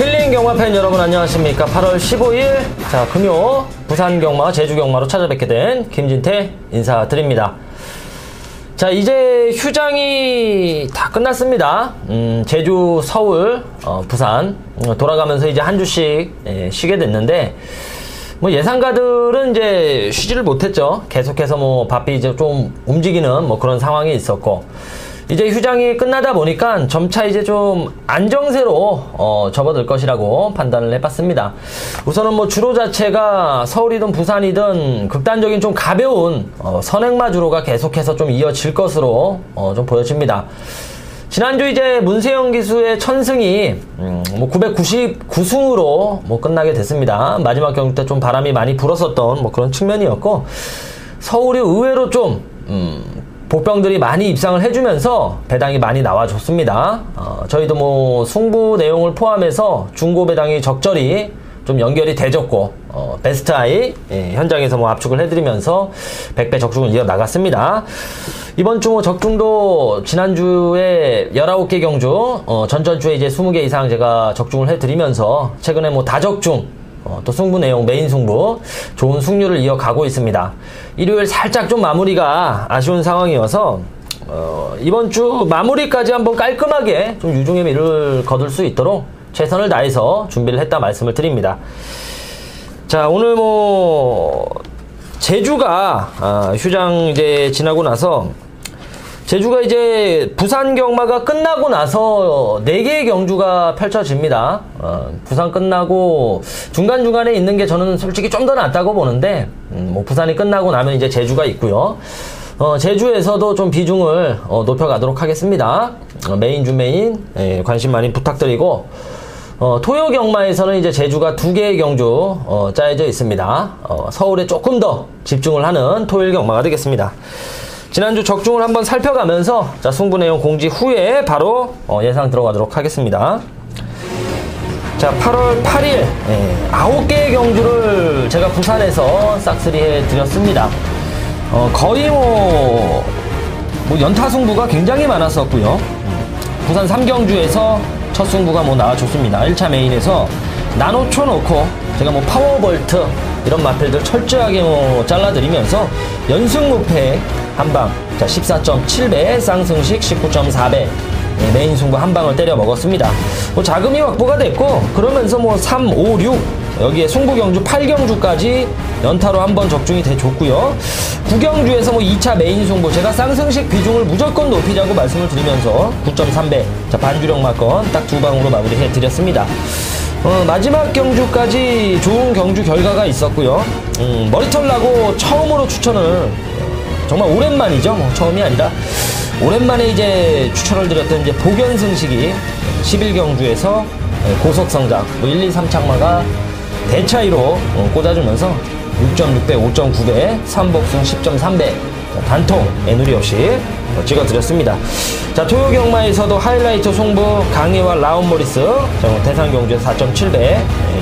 힐링 경마 팬 여러분 안녕하십니까. 8월 15일 자 금요 부산 경마 제주 경마로 찾아뵙게 된 김진태 인사드립니다. 자 이제 휴장이 다 끝났습니다. 제주, 서울, 부산 돌아가면서 이제 한 주씩 쉬게 됐는데 뭐 예상가들은 이제 쉬지를 못했죠. 계속해서 뭐 바삐 이제 좀 움직이는 뭐 그런 상황이 있었고 이제 휴장이 끝나다 보니까 점차 이제 좀 안정세로 접어들 것이라고 판단을 해봤습니다. 우선은 뭐 주로 자체가 서울이든 부산이든 극단적인 좀 가벼운 선행마 주로가 계속해서 좀 이어질 것으로 좀 보여집니다. 지난주 이제 문세영 기수의 천승이 뭐 999승으로 뭐 끝나게 됐습니다. 마지막 경주 때 좀 바람이 많이 불었었던 뭐 그런 측면이었고 서울이 의외로 좀 복병들이 많이 입상을 해주면서 배당이 많이 나와줬습니다. 저희도 뭐 승부 내용을 포함해서 중고 배당이 적절히 좀 연결이 돼줬고 베스트 아이 현장에서 뭐 압축을 해드리면서 100배 적중을 이어나갔습니다. 이번 주 뭐 적중도 지난주에 19개 경주 전전주에 이제 20개 이상 제가 적중을 해드리면서 최근에 뭐 다적중 또 승부 내용 메인 승부 좋은 승률을 이어가고 있습니다. 일요일 살짝 좀 마무리가 아쉬운 상황이어서 이번 주 마무리까지 한번 깔끔하게 좀 유종의 미를 거둘 수 있도록 최선을 다해서 준비를 했다 말씀을 드립니다. 자 오늘 뭐 제주가 휴장 이제 지나고 나서 제주가 이제 부산 경마가 끝나고 나서 4개의 경주가 펼쳐집니다. 부산 끝나고 중간중간에 있는 게 저는 솔직히 좀 더 낫다고 보는데 뭐 부산이 끝나고 나면 이제 제주가 있고요. 제주에서도 좀 비중을 높여가도록 하겠습니다. 메인 주 메인 관심 많이 부탁드리고 토요 경마에서는 이제 제주가 2개의 경주 짜여져 있습니다. 서울에 조금 더 집중을 하는 토요일 경마가 되겠습니다. 지난주 적중을 한번 살펴가면서 자 승부 내용 공지 후에 바로 예상 들어가도록 하겠습니다. 자 8월 8일 9개의 경주를 제가 부산에서 싹쓸이 해드렸습니다. 거의 뭐 연타 승부가 굉장히 많았었고요. 부산 3경주에서 첫 승부가 뭐 나와줬습니다. 1차 메인에서 나노초 놓고 제가 뭐 파워볼트 이런 마필들 철저하게 뭐 잘라드리면서 연승무패 한방 자 14.7배 쌍승식 19.4배 메인 승부 한방을 때려 먹었습니다. 뭐 자금이 확보가 됐고 그러면서 뭐 3, 5, 6 여기에 승부경주 8경주까지 연타로 한번 적중이 돼줬고요. 9경주에서 뭐 2차 메인 승부 제가 쌍승식 비중을 무조건 높이자고 말씀을 드리면서 9.3배 자 반주력 막건 딱 2방으로 마무리해 드렸습니다. 마지막 경주까지 좋은 경주 결과가 있었고요. 머리털 나고 처음으로 추천을 정말 오랜만이죠. 뭐 처음이 아니라 오랜만에 이제 추천을 드렸던 이제 복연승식이 11경주에서 고속성장 뭐 1, 2, 3착마가 대차이로 꽂아주면서 6.6배, 5.9배, 3복승 10.3배 단통 애누리 없이 찍어드렸습니다. 자 토요 경마에서도 하이라이트 송부 강희와 라운모리스 대상 경주에서 4.7배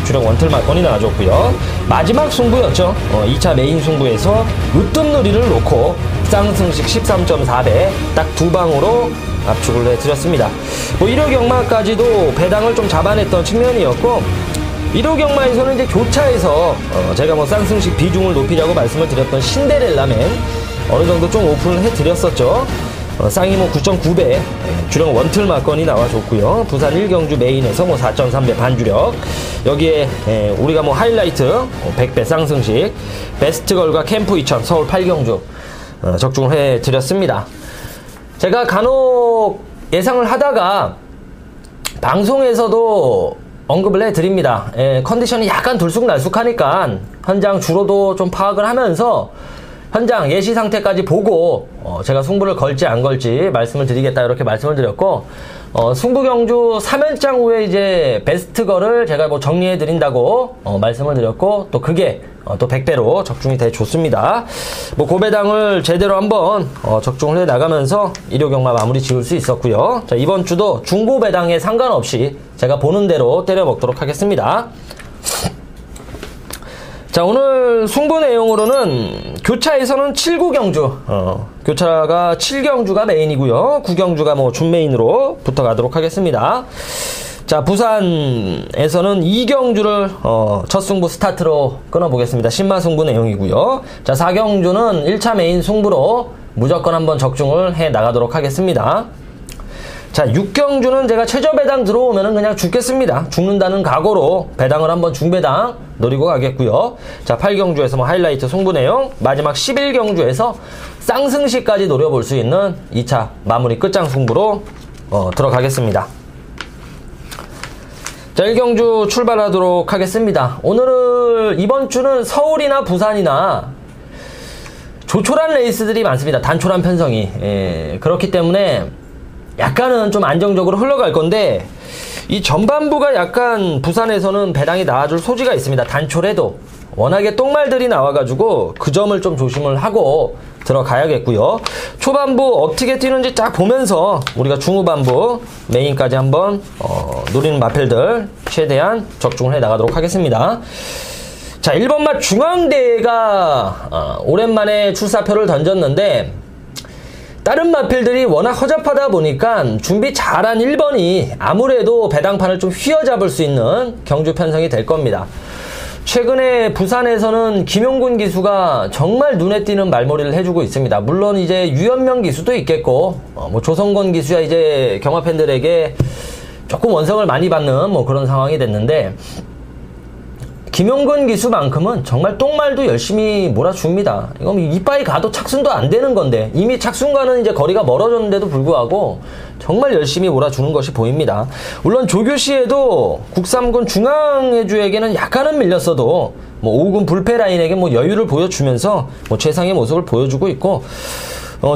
주력 원틀 막건이 나와줬고요. 마지막 승부였죠. 2차 메인 승부에서 으뜸누리를 놓고 쌍승식 13.4배 딱 2방으로 압축을 해드렸습니다. 뭐 1호 경마까지도 배당을 좀 잡아냈던 측면이었고 1호 경마에서는 이제 교차에서 제가 뭐 쌍승식 비중을 높이자고 말씀을 드렸던 신데렐라맨 어느 정도 좀 오픈을 해드렸었죠. 쌍이 뭐 9.9배 주력 원틀 막건이 나와줬고요. 부산 1경주 메인에서 뭐 4.3배 반주력 여기에 우리가 뭐 하이라이트 100배 쌍승식 베스트걸과 캠프 2000 서울 8경주 적중을 해드렸습니다. 제가 간혹 예상을 하다가 방송에서도 언급을 해드립니다. 컨디션이 약간 들쑥날쑥하니까 현장 주로도 좀 파악을 하면서 현장 예시 상태까지 보고 제가 승부를 걸지 안 걸지 말씀을 드리겠다 이렇게 말씀을 드렸고 승부 경주 3연장 후에 이제 베스트거를 제가 뭐 정리해 드린다고 말씀을 드렸고 또 그게 또 100배로 적중이 돼 좋습니다. 뭐 고배당을 제대로 한번 적중을 해 나가면서 일요 경마 마무리 지을 수 있었고요. 자 이번 주도 중고 배당에 상관없이 제가 보는 대로 때려 먹도록 하겠습니다. 자 오늘 승부 내용으로는 교차에서는 7구경주 교차가 7경주가 메인이고요 9경주가 뭐 준메인으로 붙어가도록 하겠습니다. 자, 부산에서는 이경주를 첫 승부 스타트로 끊어보겠습니다. 신마 승부 내용이고요. 자, 4경주는 1차 메인 승부로 무조건 한번 적중을 해 나가도록 하겠습니다. 자, 6경주는 제가 최저 배당 들어오면은 그냥 죽겠습니다. 죽는다는 각오로 배당을 한번 중배당 노리고 가겠고요. 자, 8경주에서 뭐 하이라이트 승부 내용, 마지막 11경주에서 쌍승시까지 노려볼 수 있는 2차 마무리 끝장 승부로 들어가겠습니다. 자, 1경주 출발하도록 하겠습니다. 오늘은 이번 주는 서울이나 부산이나 조촐한 레이스들이 많습니다. 단촐한 편성이. 그렇기 때문에 약간은 좀 안정적으로 흘러갈 건데, 이 전반부가 약간 부산에서는 배당이 나와줄 소지가 있습니다. 단촐해도 워낙에 똥말들이 나와가지고 그 점을 좀 조심을 하고 들어가야겠고요. 초반부 어떻게 뛰는지 쫙 보면서 우리가 중후반부 메인까지 한번 노리는 마필들 최대한 적중을 해 나가도록 하겠습니다. 자, 1번 맛 중앙대가 오랜만에 출사표를 던졌는데, 다른 마필들이 워낙 허접하다 보니까 준비 잘한 1번이 아무래도 배당판을 좀 휘어잡을 수 있는 경주 편성이 될 겁니다. 최근에 부산에서는 김용군 기수가 정말 눈에 띄는 말머리를 해주고 있습니다. 물론 이제 유현명 기수도 있겠고, 뭐 조성건 기수야 이제 경마 팬들에게 조금 원성을 많이 받는 뭐 그런 상황이 됐는데, 김용근 기수만큼은 정말 똥말도 열심히 몰아줍니다. 이거 이빠이 가도 착순도 안 되는 건데, 이미 착순과는 이제 거리가 멀어졌는데도 불구하고 정말 열심히 몰아주는 것이 보입니다. 물론 조교시에도 국삼군 중앙해주에게는 약간은 밀렸어도 뭐 5군 불패라인에게 뭐 여유를 보여주면서 뭐 최상의 모습을 보여주고 있고,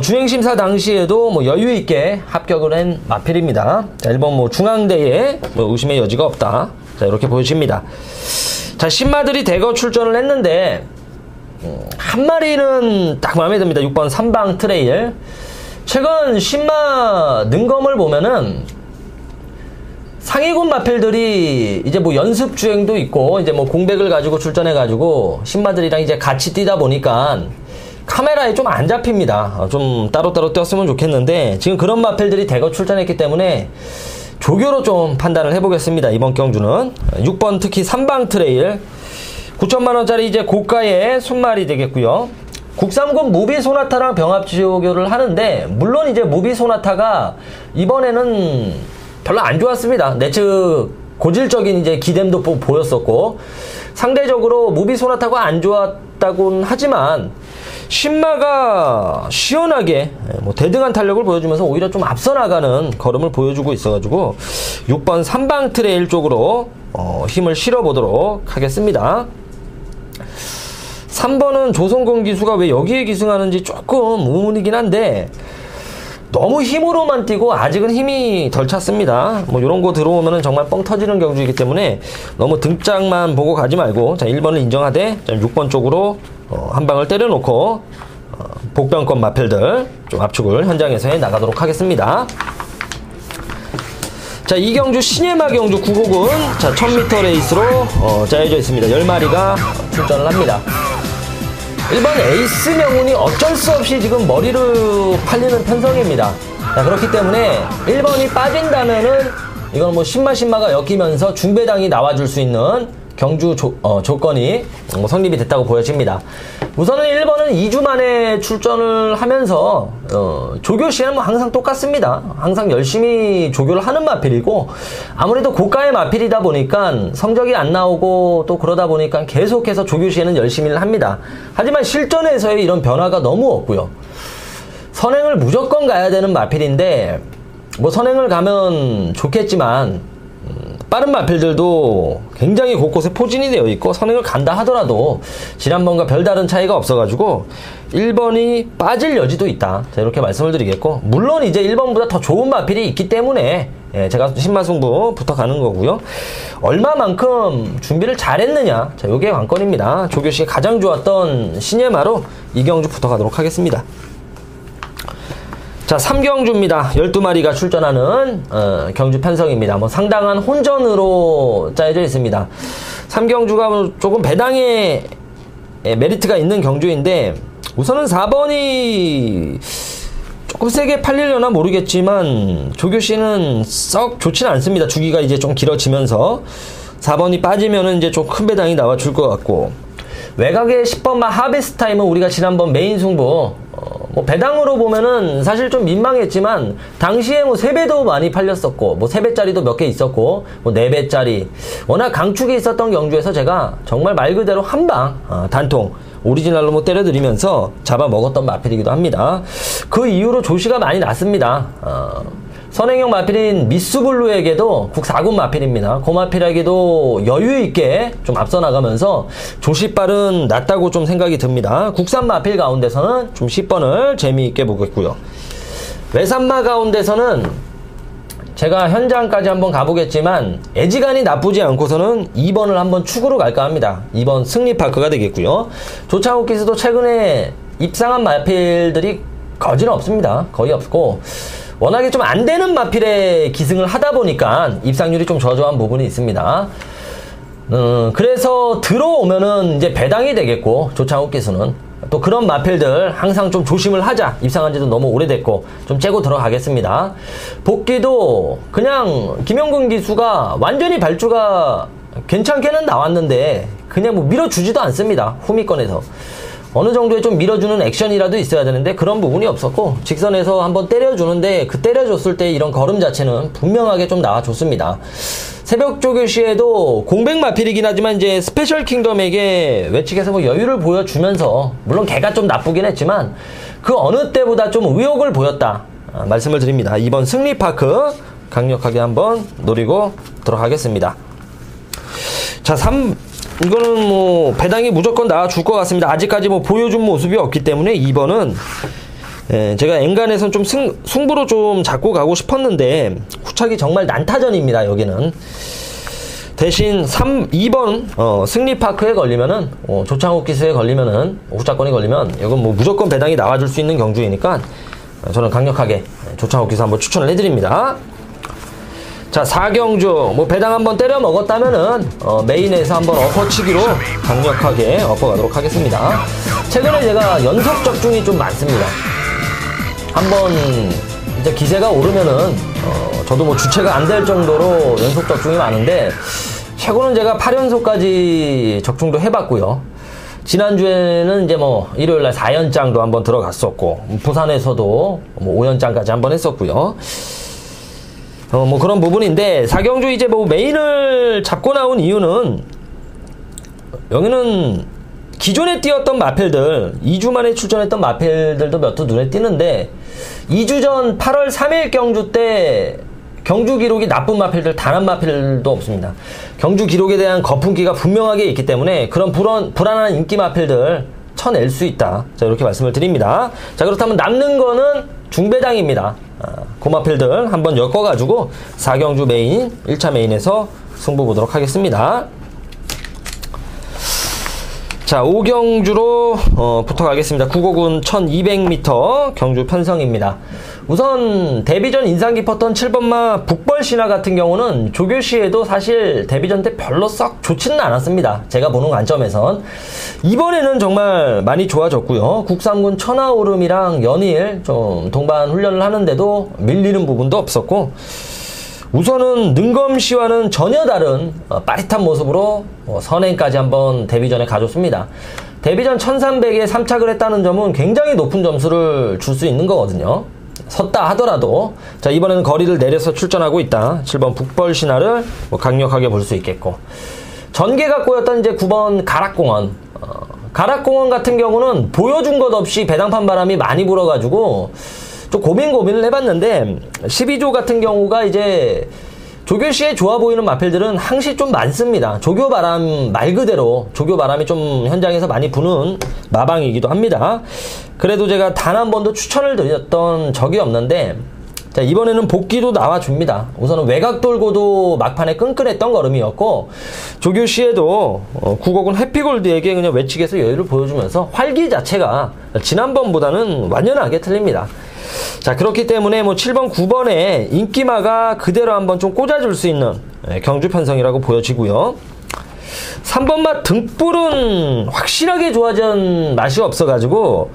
주행심사 당시에도 뭐 여유있게 합격을 한 마필입니다. 자, 1번 뭐 중앙대에 뭐 의심의 여지가 없다. 자, 이렇게 보여집니다. 자, 신마들이 대거 출전을 했는데, 한 마리는 딱 마음에 듭니다. 6번 삼방 트레일. 최근 신마 능검을 보면은 상위군 마필들이 이제 뭐 연습 주행도 있고, 이제 뭐 공백을 가지고 출전해가지고 신마들이랑 이제 같이 뛰다 보니까 카메라에 좀 안 잡힙니다. 좀 따로따로 뛰었으면 좋겠는데, 지금 그런 마필들이 대거 출전했기 때문에 조교로 좀 판단을 해보겠습니다. 이번 경주는 6번 특히 3방 트레일 9천만원짜리 이제 고가의 순말이 되겠고요. 국삼군 무비 소나타랑 병합 조교를 하는데, 물론 이제 무비 소나타가 이번에는 별로 안 좋았습니다. 내측 고질적인 이제 기댐도 보였었고, 상대적으로 무비 소나타가 안 좋았다고는 하지만 신마가 시원하게 뭐 대등한 탄력을 보여주면서 오히려 좀 앞서 나가는 걸음을 보여주고 있어가지고 6번 3방 트레일 쪽으로 힘을 실어보도록 하겠습니다. 3번은 조성건 기수가 왜 여기에 기승하는지 조금 의문이긴 한데, 너무 힘으로만 뛰고 아직은 힘이 덜 찼습니다. 뭐 이런 거 들어오면은 정말 뻥 터지는 경주이기 때문에 너무 등짝만 보고 가지 말고, 자, 1번을 인정하되 6번 쪽으로 한 방을 때려놓고 복병권 마필들 좀 압축을 현장에서 해 나가도록 하겠습니다. 자, 이 경주 시네마 경주 9곡은 자 1000m 레이스로 짜여져 있습니다. 10마리가 출전을 합니다. 1번 에이스 명운이 어쩔 수 없이 지금 머리를 팔리는 편성입니다. 자, 그렇기 때문에 1번이 빠진다면은 이건 뭐 신마가 엮이면서 중배당이 나와줄 수 있는 경주 조건이 성립이 됐다고 보여집니다. 우선은 1번은 2주 만에 출전을 하면서 조교 시에는 뭐 항상 똑같습니다. 항상 열심히 조교를 하는 마필이고, 아무래도 고가의 마필이다 보니까 성적이 안 나오고 또 그러다 보니까 계속해서 조교 시에는 열심히 합니다. 하지만 실전에서의 이런 변화가 너무 없고요. 선행을 무조건 가야 되는 마필인데, 뭐 선행을 가면 좋겠지만 빠른 마필들도 굉장히 곳곳에 포진이 되어 있고, 선행을 간다 하더라도 지난번과 별다른 차이가 없어가지고 1번이 빠질 여지도 있다. 자, 이렇게 말씀을 드리겠고, 물론 이제 1번보다 더 좋은 마필이 있기 때문에 제가 신마승부 붙어가는 거고요. 얼마만큼 준비를 잘했느냐, 자, 요게 관건입니다. 조교시에 가장 좋았던 시네마로 이경주 붙어가도록 하겠습니다. 자, 3경주입니다. 12마리가 출전하는 경주 편성입니다. 뭐 상당한 혼전으로 짜여져 있습니다. 3경주가 조금 배당에 메리트가 있는 경주인데, 우선은 4번이 조금 세게 팔리려나 모르겠지만 조교씨는 썩 좋지는 않습니다. 주기가 이제 좀 길어지면서 4번이 빠지면은 이제 좀 큰 배당이 나와줄 것 같고, 외곽의 10번마 하베스트 타임은 우리가 지난번 메인 승부 뭐 배당으로 보면은 사실 좀 민망했지만 당시에 뭐 3배도 많이 팔렸었고 뭐 3배짜리도 몇 개 있었고 뭐 4배짜리 워낙 강축이 있었던 경주에서 제가 정말 말 그대로 한방 단통 오리지널로 뭐 때려드리면서 잡아먹었던 마필이기도 합니다. 그 이후로 조시가 많이 났습니다. 선행형 마필인 미스블루에게도 국 4군 마필입니다. 그 마필에게도 여유있게 좀 앞서 나가면서 조시빨은 낮다고 좀 생각이 듭니다. 국산 마필 가운데서는 좀 10번을 재미있게 보겠고요. 외산마 가운데서는 제가 현장까지 한번 가보겠지만 애지간히 나쁘지 않고서는 2번을 한번 축으로 갈까 합니다. 2번 승리파크가 되겠고요. 조창욱 기수도 최근에 입상한 마필들이 거진 없습니다. 거의 없고 워낙에 좀 안 되는 마필에 기승을 하다 보니까 입상률이 좀 저조한 부분이 있습니다. 그래서 들어오면은 이제 배당이 되겠고, 조창욱 기수는 또 그런 마필들 항상 좀 조심을 하자. 입상한 지도 너무 오래됐고 좀 째고 들어가겠습니다. 복귀도 그냥 김영근 기수가 완전히 발주가 괜찮게는 나왔는데 그냥 뭐 밀어주지도 않습니다. 후미권에서 어느 정도의 좀 밀어주는 액션이라도 있어야 되는데 그런 부분이 없었고, 직선에서 한번 때려주는데 그 때려줬을 때 이런 걸음 자체는 분명하게 좀 나와줬습니다. 새벽 조교 시에도 공백 마필이긴 하지만 이제 스페셜 킹덤에게 외측에서 뭐 여유를 보여주면서, 물론 걔가 좀 나쁘긴 했지만 그 어느 때보다 좀 의욕을 보였다 말씀을 드립니다. 이번 승리파크 강력하게 한번 노리고 들어가겠습니다. 자, 이거는 뭐 배당이 무조건 나와줄 것 같습니다. 아직까지 뭐 보여준 모습이 없기 때문에 2번은 제가 엔간에선 좀 승부로 좀 잡고 가고 싶었는데 후착이 정말 난타전입니다. 여기는 대신 2번 승리파크에 걸리면은 조창욱 기수에 걸리면은 후착권이 걸리면 이건 뭐 무조건 배당이 나와줄 수 있는 경주이니까 저는 강력하게 조창욱 기수 한번 추천을 해드립니다. 자, 4경주 뭐 배당 한번 때려 먹었다면은 메인에서 한번 엎어치기로 강력하게 엎어가도록 하겠습니다. 최근에 제가 연속 적중이 좀 많습니다. 한번 이제 기세가 오르면은 저도 뭐 주체가 안 될 정도로 연속 적중이 많은데, 최고는 제가 8연속까지 적중도 해봤고요. 지난주에는 이제 뭐 일요일날 4연장도 한번 들어갔었고, 부산에서도 뭐 5연장까지 한번 했었고요. 뭐 그런 부분인데, 4경주 이제 뭐 메인을 잡고 나온 이유는, 여기는 기존에 뛰었던 마필들, 2주 만에 출전했던 마필들도 몇 두 눈에 띄는데, 2주 전 8월 3일 경주 때 경주 기록이 나쁜 마필들 단 한 마필도 없습니다. 경주 기록에 대한 거품기가 분명하게 있기 때문에 그런 불안한 인기 마필들 쳐낼 수 있다. 자, 이렇게 말씀을 드립니다. 자, 그렇다면 남는 거는 중배당입니다. 고마필들 한번 엮어가지고 4경주 메인 1차 메인에서 승부 보도록 하겠습니다. 자, 5경주로 붙어가겠습니다. 9고군 1200m 경주 편성입니다. 우선 데뷔전 인상 깊었던 7번마 북벌신화 같은 경우는 조교시에도 사실 데뷔전 때 별로 썩 좋지는 않았습니다. 제가 보는 관점에선. 이번에는 정말 많이 좋아졌고요. 국삼군 천하오름이랑 연일 좀 동반 훈련을 하는데도 밀리는 부분도 없었고, 우선은 능검시와는 전혀 다른 빠릿한 모습으로 선행까지 한번 데뷔전에 가줬습니다. 데뷔전 1300에 3착을 했다는 점은 굉장히 높은 점수를 줄 수 있는 거거든요. 섰다 하더라도. 자, 이번에는 거리를 내려서 출전하고 있다. 7번 북벌신화를 뭐 강력하게 볼 수 있겠고, 전개가 꼬였던 이제 9번 가락공원. 가락공원 같은 경우는 보여준 것 없이 배당판 바람이 많이 불어가지고 좀 고민을 해봤는데, 12조 같은 경우가 이제 조교시에 좋아 보이는 마필들은 항시 좀 많습니다. 조교바람 말 그대로 조교바람이 좀 현장에서 많이 부는 마방이기도 합니다. 그래도 제가 단 한 번도 추천을 드렸던 적이 없는데, 자, 이번에는 복귀도 나와줍니다. 우선은 외곽 돌고도 막판에 끈끈했던 걸음이었고, 조교시에도 9고군 해피골드에게 그냥 외측에서 여유를 보여주면서 활기 자체가 지난번보다는 완연하게 틀립니다. 자, 그렇기 때문에 뭐 7번, 9번에 인기마가 그대로 한번 좀 꽂아줄 수 있는 경주 편성이라고 보여지고요. 3번 맛 등불은 확실하게 좋아진 맛이 없어가지고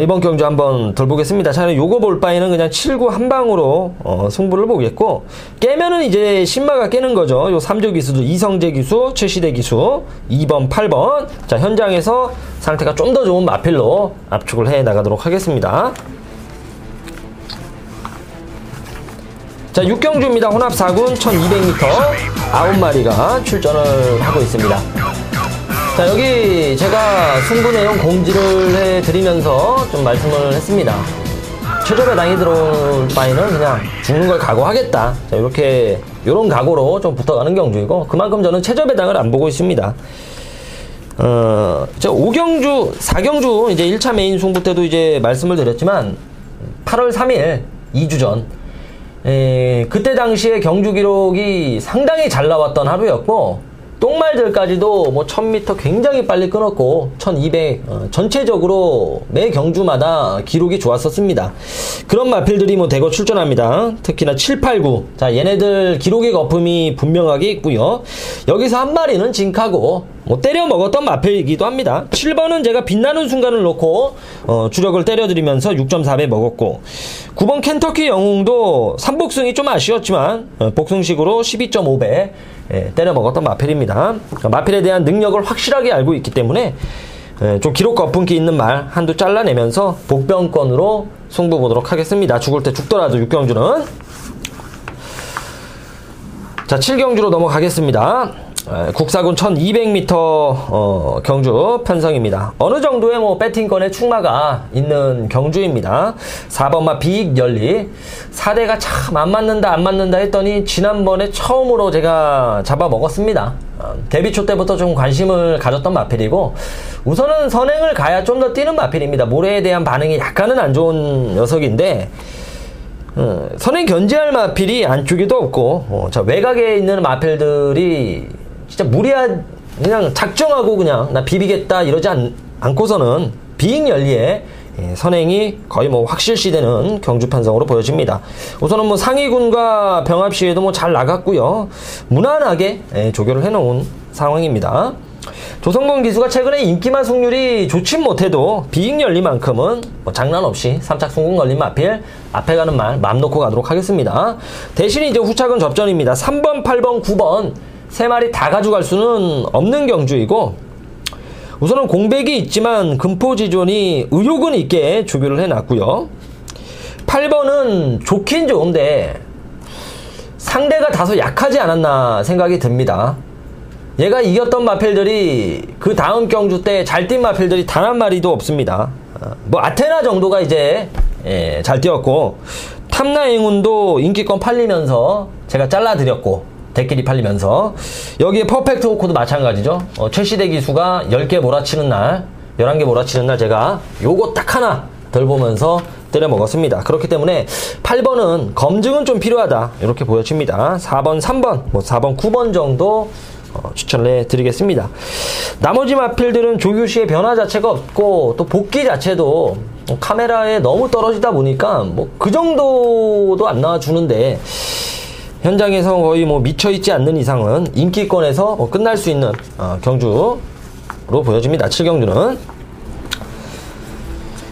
이번 경주 한번 돌보겠습니다. 자, 요거 볼 바에는 그냥 7구 한 방으로 승부를 보겠고, 깨면은 이제 신마가 깨는 거죠. 요 3조 기수도 이성재 기수, 최시대 기수, 2번, 8번. 자, 현장에서 상태가 좀 더 좋은 마필로 압축을 해 나가도록 하겠습니다. 자, 6경주입니다. 혼합 4군 1200m 9마리가 출전을 하고 있습니다. 자, 여기 제가 승부 내용 공지를 해드리면서 좀 말씀을 했습니다. 최저배당이 들어올 바에는 그냥 죽는 걸 각오하겠다. 자, 요런 각오로 좀 붙어가는 경주이고, 그만큼 저는 최저배당을 안 보고 있습니다. 저 5경주, 4경주 이제 1차 메인 승부 때도 이제 말씀을 드렸지만, 8월 3일 2주 전, 그때 당시에 경주 기록이 상당히 잘 나왔던 하루였고, 똥말들까지도 뭐 1000m 굉장히 빨리 끊었고 1200 전체적으로 매 경주마다 기록이 좋았었습니다. 그런 마필들이 뭐 대거 출전합니다. 특히나 7, 8, 9. 자, 얘네들 기록의 거품이 분명하게 있고요. 여기서 한 마리는 징카고 뭐 때려 먹었던 마필이기도 합니다. 7번은 제가 빛나는 순간을 놓고 주력을 때려드리면서 6.4배 먹었고, 9번 켄터키 영웅도 3복승이 좀 아쉬웠지만 복승식으로 12.5배 때려 먹었던 마필입니다. 마필에 대한 능력을 확실하게 알고 있기 때문에 좀 기록 거품기 있는 말 한두 잘라내면서 복병권으로 승부 보도록 하겠습니다. 죽을 때 죽더라도 6경주는. 자, 7경주로 넘어가겠습니다. 국사군 1200m 경주 편성입니다. 어느 정도의 뭐 배팅권의 충마가 있는 경주입니다. 4번마 비익열리 4대가 참 안 맞는다 했더니 지난번에 처음으로 제가 잡아 먹었습니다. 데뷔 초 때부터 좀 관심을 가졌던 마필이고, 우선은 선행을 가야 좀 더 뛰는 마필입니다. 모래에 대한 반응이 약간은 안 좋은 녀석인데, 선행 견제할 마필이 안쪽에도 없고, 자, 외곽에 있는 마필들이 진짜 그냥 작정하고 그냥 나 비비겠다 이러지 않고서는 비익열리에 선행이 거의 뭐 확실시되는 경주 편성으로 보여집니다. 우선은 뭐 상위군과 병합 시에도 뭐 잘 나갔고요. 무난하게 조교를 해놓은 상황입니다. 조성건 기수가 최근에 인기만 승률이 좋진 못해도 비익열리만큼은 뭐 장난 없이 3착 승군 걸린 마필 앞에 가는 말 맘 놓고 가도록 하겠습니다. 대신 이제 후착은 접전입니다. 3번, 8번, 9번 세 마리 다 가져갈 수는 없는 경주이고, 우선은 공백이 있지만 금포지존이 의욕은 있게 조교를 해놨고요. 8번은 좋긴 좋은데 상대가 다소 약하지 않았나 생각이 듭니다. 얘가 이겼던 마필들이 그 다음 경주 때 잘 뛴 마필들이 단 한 마리도 없습니다. 뭐 아테나 정도가 이제 잘 뛰었고, 탐나행운도 인기권 팔리면서 제가 잘라드렸고, 대끼리 팔리면서, 여기에 퍼펙트 호코도 마찬가지죠. 최시대 기수가 10개 몰아치는 날, 11개 몰아치는 날 제가 요거 딱 하나 덜 보면서 때려 먹었습니다. 그렇기 때문에 8번은 검증은 좀 필요하다 이렇게 보여집니다. 4번, 3번, 뭐 4번, 9번 정도 추천을 해드리겠습니다. 나머지 마필들은 조교 시에 변화 자체가 없고, 또 복귀 자체도 카메라에 너무 떨어지다 보니까 뭐 그 정도도 안 나와주는데, 현장에서 거의 뭐 미쳐있지 않는 이상은 인기권에서 뭐 끝날 수 있는 경주로 보여집니다. 7경주는.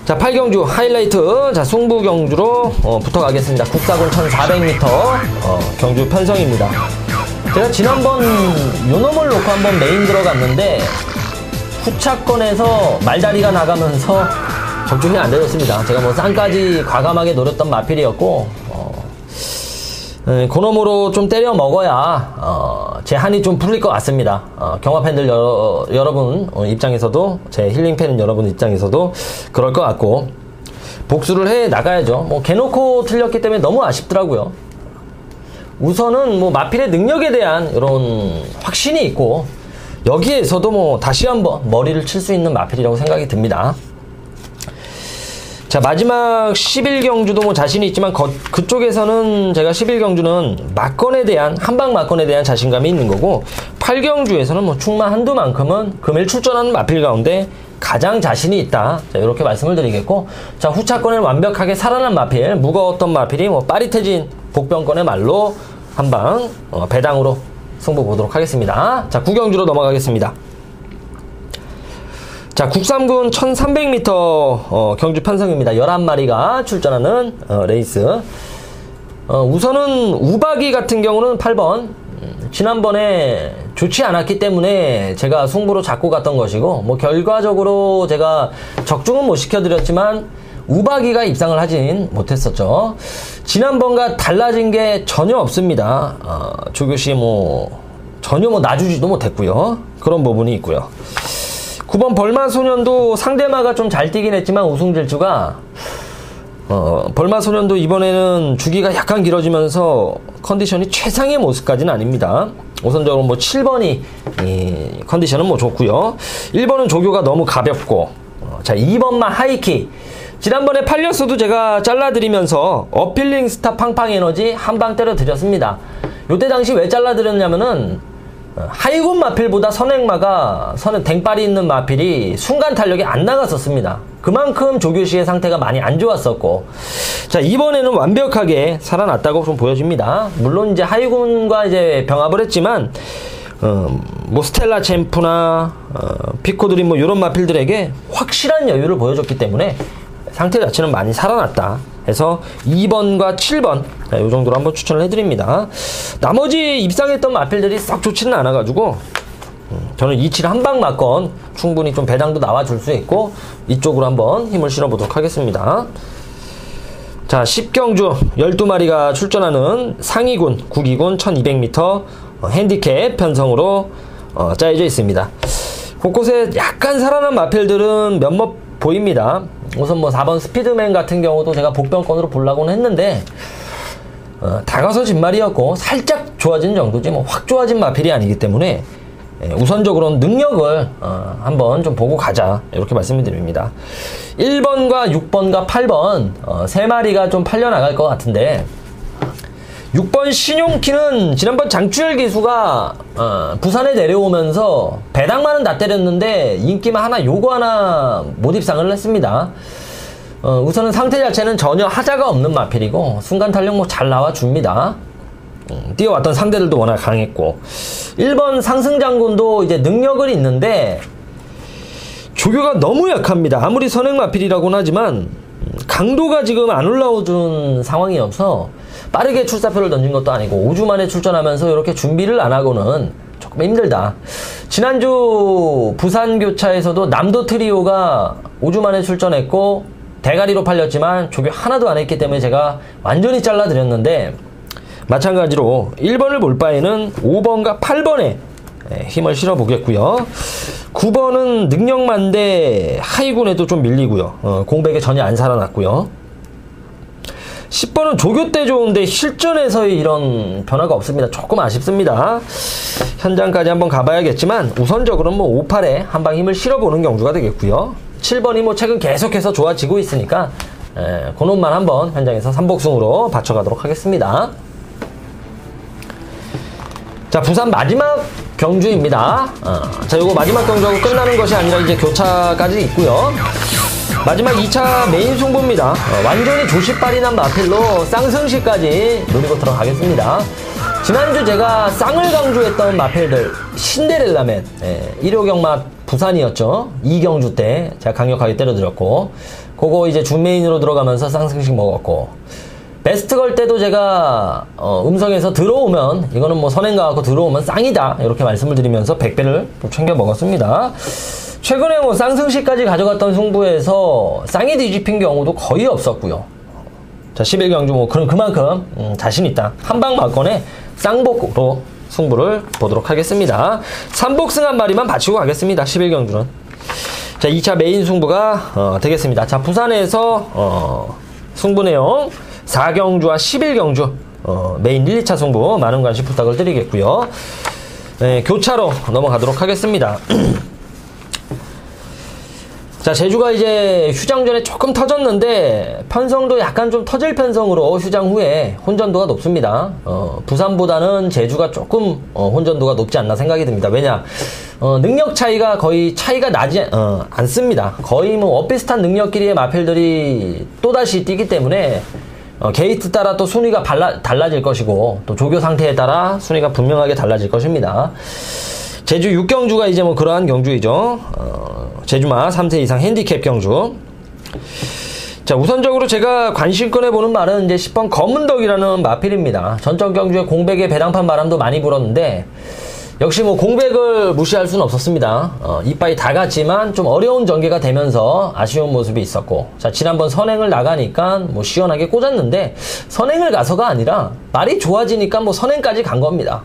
자, 8경주 하이라이트. 자, 승부 경주로 붙어가겠습니다. 국사군 1400m 경주 편성입니다. 제가 지난번 요놈을 놓고 한번 메인 들어갔는데 후차권에서 말다리가 나가면서 적중이 안 되었습니다. 제가 뭐 쌍까지 과감하게 노렸던 마필이었고, 그놈으로 좀 때려 먹어야 제 한이 좀 풀릴 것 같습니다. 경마 팬들 여러분 입장에서도, 제 힐링 팬 여러분 입장에서도 그럴 것 같고, 복수를 해 나가야죠. 뭐 개놓고 틀렸기 때문에 너무 아쉽더라고요. 우선은 뭐 마필의 능력에 대한 이런 확신이 있고, 여기에서도 뭐 다시 한번 머리를 칠 수 있는 마필이라고 생각이 듭니다. 자, 마지막 11경주도 뭐 자신이 있지만 그쪽에서는 제가 11경주는 막건에 대한, 한방 막건에 대한 자신감이 있는 거고, 8경주에서는 뭐 충마 한두만큼은 금일 출전하는 마필 가운데 가장 자신이 있다. 자, 이렇게 말씀을 드리겠고, 자, 후차권을 완벽하게 살아난 마필, 무거웠던 마필이 뭐 빠릿해진 복병권의 말로 한방 배당으로 승부 보도록 하겠습니다. 자, 9경주로 넘어가겠습니다. 자, 국삼군 1300m 경주 편성입니다. 11마리가 출전하는 레이스. 우선은 우박이 같은 경우는 8번. 지난번에 좋지 않았기 때문에 제가 승부로 잡고 갔던 것이고, 뭐 결과적으로 제가 적중은 못 시켜드렸지만 우박이가 입상을 하진 못했었죠. 지난번과 달라진 게 전혀 없습니다. 조교시 전혀 놔주지도 못했고요. 그런 부분이 있고요. 9번 벌마소년도 상대마가 좀 잘 뛰긴 했지만 우승질주가 벌마소년도 이번에는 주기가 약간 길어지면서 컨디션이 최상의 모습까지는 아닙니다. 우선적으로 7번이 컨디션은 좋고요. 1번은 조교가 너무 가볍고, 자, 2번만 하이키. 지난번에 팔렸어도 제가 잘라드리면서 어필링 스타 팡팡 에너지 한 방 때려드렸습니다. 요때 당시 왜 잘라드렸냐면은 하이군 마필보다 선행마가 댕빨이 있는 마필이 순간 탄력이 안 나갔었습니다. 그만큼 조교시의 상태가 많이 안 좋았었고, 자, 이번에는 완벽하게 살아났다고 좀 보여집니다. 물론 이제 하이군과 이제 병합을 했지만 스텔라 챔프나 피코드림 이런 마필들에게 확실한 여유를 보여줬기 때문에 상태 자체는 많이 살아났다 해서 2번과 7번, 자, 요 정도로 한번 추천을 해드립니다. 나머지 입상했던 마필들이 썩 좋지는 않아가지고 저는 2, 7 한 방 맞건 충분히 좀 배당도 나와줄 수 있고 이쪽으로 한번 힘을 실어보도록 하겠습니다. 자, 10경주 12마리가 출전하는 상위군, 국위군 1200m 핸디캡 편성으로 짜여져 있습니다. 곳곳에 약간 살아난 마필들은 몇몇 보입니다. 우선 4번 스피드맨 같은 경우도 제가 복병권으로 보려고는 했는데 다가서 진말이었고 살짝 좋아진 정도지 확 좋아진 마필이 아니기 때문에 우선적으로는 능력을 한번 좀 보고 가자, 이렇게 말씀을 드립니다. 1번과 6번과 8번 3마리가 좀 팔려나갈 것 같은데, 6번 신용키는 지난번 장추열 기수가 부산에 내려오면서 배당만은 다 때렸는데 인기만 요거 하나 못 입상을 했습니다. 우선은 상태 자체는 전혀 하자가 없는 마필이고 순간 탄력 잘 나와줍니다. 뛰어왔던 상대들도 워낙 강했고, 1번 상승장군도 이제 능력을 있는데 조교가 너무 약합니다. 아무리 선행 마필이라고는 하지만 강도가 지금 안 올라오는 상황이어서 빠르게 출사표를 던진 것도 아니고 5주 만에 출전하면서 이렇게 준비를 안 하고는 조금 힘들다. 지난주 부산교차에서도 남도 트리오가 5주 만에 출전했고 대가리로 팔렸지만 조교 하나도 안 했기 때문에 제가 완전히 잘라드렸는데, 마찬가지로 1번을 볼 바에는 5번과 8번에 힘을 실어 보겠고요. 9번은 능력만데 하이군에도 좀 밀리고요. 공백에 전혀 안 살아났고요. 10번은 조교 때 좋은데 실전에서의 이런 변화가 없습니다. 조금 아쉽습니다. 현장까지 한번 가봐야겠지만 우선적으로는 5, 8에 한방 힘을 실어보는 경주가 되겠고요. 7번이 최근 계속해서 좋아지고 있으니까 그놈만 한번 현장에서 3복승으로 받쳐가도록 하겠습니다. 자, 부산 마지막 경주입니다. 자, 요거 마지막 경주하고 끝나는 것이 아니라 이제 교차까지 있고요. 마지막 2차 메인 승부입니다. 완전히 조시빨이 난 마필로 쌍승시까지 노리고 들어가겠습니다. 지난주 제가 쌍을 강조했던 마필들, 신데렐라맨, 1호 경마 부산이었죠. 2경주 때 제가 강력하게 때려드렸고, 그거 이제 준메인으로 들어가면서 쌍승식 먹었고, 베스트 걸 때도 제가 음성에서 들어오면 이거는 선행 가갖고 들어오면 쌍이다, 이렇게 말씀을 드리면서 100배를 챙겨 먹었습니다. 최근에 쌍승시까지 가져갔던 승부에서 쌍이 뒤집힌 경우도 거의 없었고요. 자, 11경주 그만큼 자신있다. 한방 맞건에 쌍복으로 승부를 보도록 하겠습니다. 3복승 한 마리만 바치고 가겠습니다. 11경주는. 자, 2차 메인 승부가 되겠습니다. 자, 부산에서 승부 내용 4경주와 11경주 메인 1, 2차 승부 많은 관심 부탁을 드리겠고요. 교차로 넘어가도록 하겠습니다. 자, 제주가 이제 휴장 전에 조금 터졌는데 편성도 약간 좀 터질 편성으로 휴장 후에 혼전도가 높습니다. 부산보다는 제주가 조금 혼전도가 높지 않나 생각이 듭니다. 왜냐, 능력 차이가 거의 차이가 나지 않습니다. 거의 비슷한 능력끼리의 마필들이 또다시 뛰기 때문에 게이트 따라 또 순위가 달라질 것이고, 또 조교 상태에 따라 순위가 분명하게 달라질 것입니다. 제주 6경주가 이제 그러한 경주이죠. 제주마 3세 이상 핸디캡 경주. 자, 우선적으로 제가 관심권에 보는 말은 이제 10번 검은덕이라는 마필입니다. 전적 경주에 공백에 배당판 바람도 많이 불었는데 역시 뭐 공백을 무시할 수는 없었습니다. 이빠이 다 갔지만 좀 어려운 전개가 되면서 아쉬운 모습이 있었고, 자, 지난번 선행을 나가니까 뭐 시원하게 꽂았는데 선행을 가서가 아니라 말이 좋아지니까 뭐 선행까지 간 겁니다.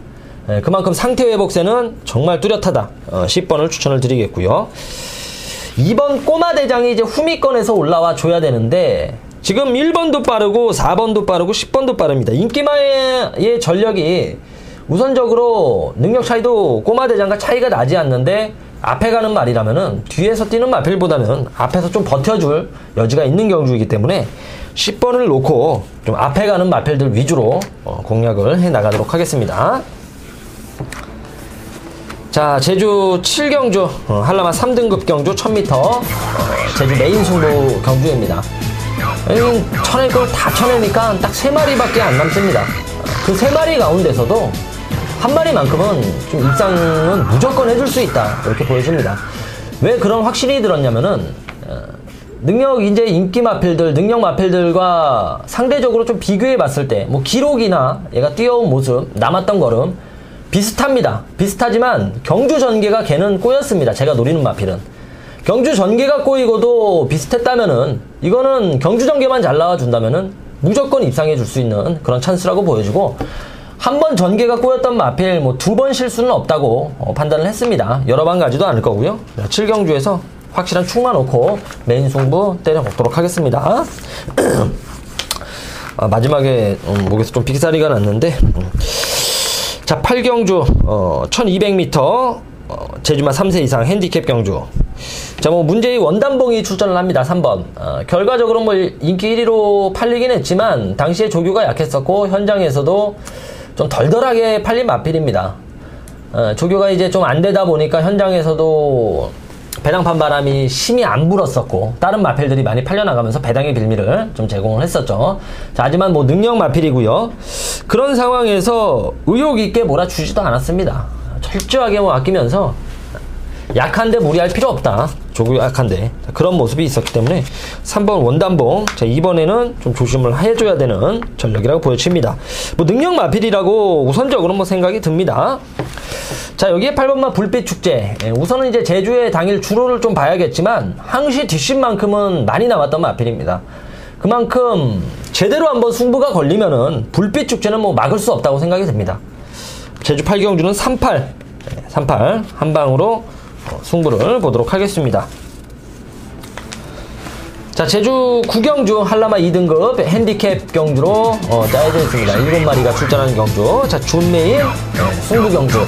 그만큼 상태 회복세는 정말 뚜렷하다. 10번을 추천을 드리겠고요. 2번 꼬마대장이 이제 후미권에서 올라와 줘야 되는데 지금 1번도 빠르고 4번도 빠르고 10번도 빠릅니다. 인기마의 전력이 우선적으로 능력 차이도 꼬마대장과 차이가 나지 않는데 앞에 가는 말이라면은 뒤에서 뛰는 마필보다는 앞에서 좀 버텨줄 여지가 있는 경주이기 때문에 10번을 놓고 좀 앞에 가는 마필들 위주로 공략을 해 나가도록 하겠습니다. 자, 제주 7경주 한라마 3등급 경주 1000m 제주 메인 승부 경주입니다. 쳐낼 걸 다 쳐내니까 딱 3마리밖에 안 남습니다. 그 3마리 가운데서도 한 마리만큼은 좀 입상은 무조건 해줄 수 있다, 이렇게 보여줍니다. 왜 그런 확신이 들었냐면은 능력 이제 인기 마필들, 능력 마필들과 상대적으로 좀 비교해 봤을 때 뭐 기록이나 얘가 뛰어온 모습, 남았던 걸음 비슷합니다. 비슷하지만 경주 전개가 걔는 꼬였습니다. 제가 노리는 마필은 경주 전개가 꼬이고도 비슷했다면은 이거는 경주 전개만 잘 나와준다면은 무조건 입상해 줄 수 있는 그런 찬스라고 보여주고, 한 번 전개가 꼬였던 마필 뭐 2번 실수는 없다고 판단을 했습니다. 여러 번 가지도 않을 거고요. 7경주에서 확실한 축만 놓고 메인 승부 때려 먹도록 하겠습니다. 마지막에 목에서 좀 빅사리가 났는데, 자, 8경주 1200m 제주마 3세 이상 핸디캡 경주. 자, 뭐 문제의 원단봉이 출전을 합니다. 3번. 결과적으로 뭐 인기 1위로 팔리긴 했지만 당시에 조교가 약했었고 현장에서도 좀 덜덜하게 팔린 마필입니다. 조교가 이제 좀 안 되다 보니까 현장에서도 배당판 바람이 심히 안 불었었고 다른 마필들이 많이 팔려나가면서 배당의 빌미를 좀 제공을 했었죠. 자, 하지만 뭐 능력 마필이고요. 그런 상황에서 의욕 있게 몰아주지도 않았습니다. 철저하게 뭐 아끼면서 약한데 무리할 필요 없다. 조교 약한데. 자, 그런 모습이 있었기 때문에 3번 원단봉. 자, 이번에는 좀 조심을 해줘야 되는 전력이라고 보여집니다. 뭐 능력 마필이라고 우선적으로 뭐 생각이 듭니다. 자, 여기에 8번마 불빛 축제. 우선은 이제 제주의 당일 주로를 좀 봐야겠지만 항시 뒷심만큼은 많이 나왔던 마필입니다. 그만큼 제대로 한번 승부가 걸리면은 불빛 축제는 뭐 막을 수 없다고 생각이 듭니다. 제주 8경주는 38 한 방으로 승부를 보도록 하겠습니다. 자, 제주 9경주 한라마 2등급 핸디캡 경주로 짜여져 있습니다. 7마리가 출전하는 경주. 자, 준메인 승부 경주.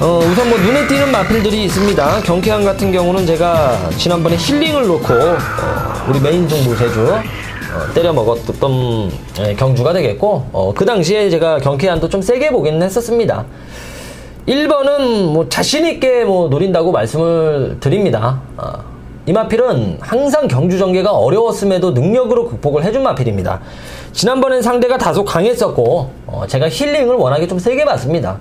우선 뭐 눈에 띄는 마필들이 있습니다. 경쾌한 같은 경우는 제가 지난번에 힐링을 놓고 우리 메인 승부 제주 때려 먹었던 경주가 되겠고, 그 당시에 제가 경쾌한도 좀 세게 보기는 했었습니다. 1번은 뭐 자신있게 뭐 노린다고 말씀을 드립니다. 이 마필은 항상 경주 전개가 어려웠음에도 능력으로 극복을 해준 마필입니다. 지난번엔 상대가 다소 강했었고 제가 힐링을 워낙에 좀 세게 봤습니다.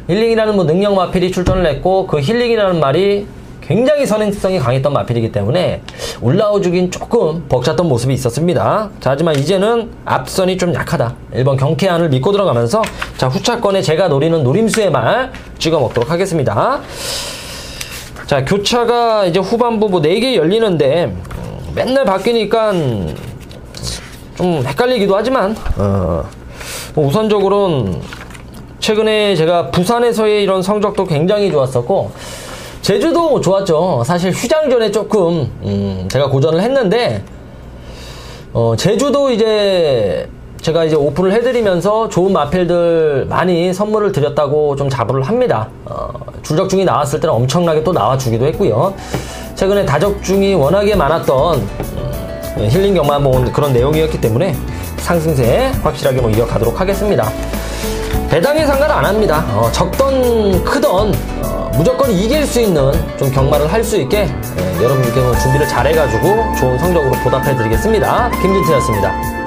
힐링이라는 뭐 능력 마필이 출전을 했고 그 힐링이라는 말이 굉장히 선행성이 강했던 마필이기 때문에 올라오주긴 조금 벅찼던 모습이 있었습니다. 자, 하지만 이제는 앞선이 좀 약하다. 1번 경쾌한을 믿고 들어가면서 자, 후차권에 제가 노리는 노림수의 말 찍어 먹도록 하겠습니다. 자, 교차가 이제 후반부 뭐 4개 열리는데 맨날 바뀌니까 좀 헷갈리기도 하지만 뭐 우선적으로는 최근에 제가 부산에서의 이런 성적도 굉장히 좋았었고 제주도 좋았죠. 사실 휴장전에 조금 제가 고전을 했는데 제주도 이제 제가 이제 오픈을 해드리면서 좋은 마필들 많이 선물을 드렸다고 좀 자부를 합니다. 줄적중이 나왔을 때는 엄청나게 또 나와주기도 했고요. 최근에 다적중이 워낙에 많았던 힐링 경마 뭐 그런 내용이었기 때문에 상승세 확실하게 뭐 이어가도록 하겠습니다. 배당에 상관 안 합니다. 적던 크던 무조건 이길 수 있는 좀 경마를 할 수 있게 여러분들께 준비를 잘 해가지고 좋은 성적으로 보답해 드리겠습니다. 김진태였습니다.